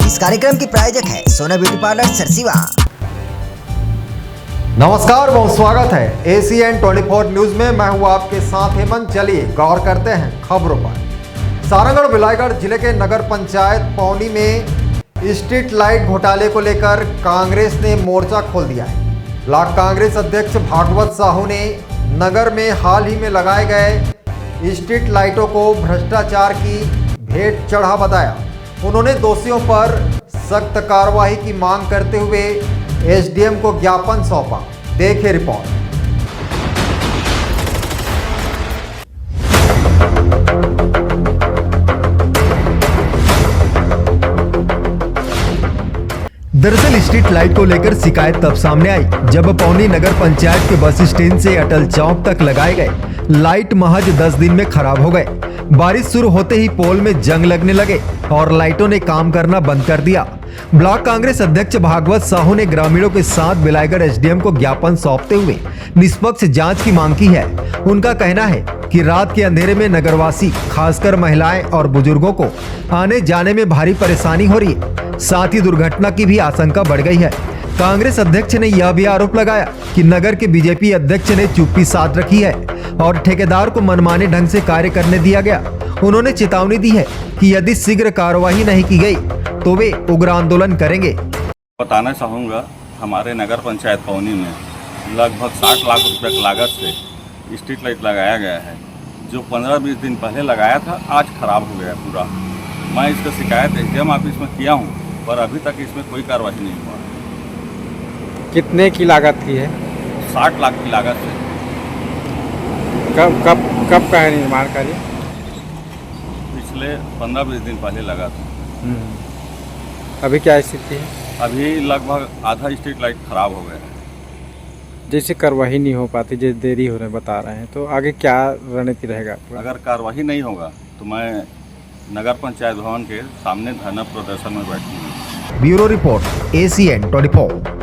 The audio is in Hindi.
इस कार्यक्रम की प्रायोजक है सोना ब्यूटी पार्लर सरसीवा। नमस्कार, बहुत स्वागत है ACN 24 न्यूज में। मैं हूं आपके साथ हेमंत। चलिए गौर करते हैं खबरों पर। सारंगढ़ बिलाईगढ़ जिले के नगर पंचायत पौनी में स्ट्रीट लाइट घोटाले को लेकर कांग्रेस ने मोर्चा खोल दिया है। ब्लॉक कांग्रेस अध्यक्ष भागवत साहू ने नगर में हाल ही में लगाए गए स्ट्रीट लाइटों को भ्रष्टाचार की भेंट चढ़ा बताया। उन्होंने दोषियों पर सख्त कार्रवाई की मांग करते हुए SDM को ज्ञापन सौंपा। देखिए रिपोर्ट। दरअसल स्ट्रीट लाइट को लेकर शिकायत तब सामने आई जब पौनी नगर पंचायत के बस स्टैंड से अटल चौक तक लगाए गए लाइट महज 10 दिन में खराब हो गए। बारिश शुरू होते ही पोल में जंग लगने लगे और लाइटों ने काम करना बंद कर दिया। ब्लॉक कांग्रेस अध्यक्ष भागवत साहू ने ग्रामीणों के साथ बिलाईगढ़ SDM को ज्ञापन सौंपते हुए निष्पक्ष जांच की मांग की है। उनका कहना है कि रात के अंधेरे में नगरवासी खासकर महिलाएं और बुजुर्गों को आने जाने में भारी परेशानी हो रही है। साथ ही दुर्घटना की भी आशंका बढ़ गई है। कांग्रेस अध्यक्ष ने यह भी आरोप लगाया कि नगर के BJP अध्यक्ष ने चुप्पी साध रखी है और ठेकेदार को मनमाने ढंग से कार्य करने दिया गया। उन्होंने चेतावनी दी है कि यदि शीघ्र कार्यवाही नहीं की गई तो वे उग्र आंदोलन करेंगे। बताना चाहूँगा, हमारे नगर पंचायत पौनी में लगभग 60 लाख रुपए की लागत से स्ट्रीट लाइट लगाया गया है, जो 15-20 दिन पहले लगाया था, आज खराब हो गया पूरा। मैं इसका शिकायत SDM ऑफिस में किया हूँ, पर अभी तक इसमें कोई कार्रवाई नहीं हुआ। कितने की लागत की है? 60 लाख की लागत है। कब का है निर्माण कार्य? पिछले 15-20 दिन पहले लगा था। अभी क्या स्थिति है? अभी लगभग आधा स्ट्रीट लाइट खराब हो गया है। जैसे कार्रवाई नहीं हो पाती, जैसे देरी हो रहे बता रहे हैं, तो आगे क्या रणनीति रहेगा? अगर कार्रवाई नहीं होगा तो मैं नगर पंचायत भवन के सामने धरना प्रदर्शन में बैठूंगा। Bureau report ACN 24।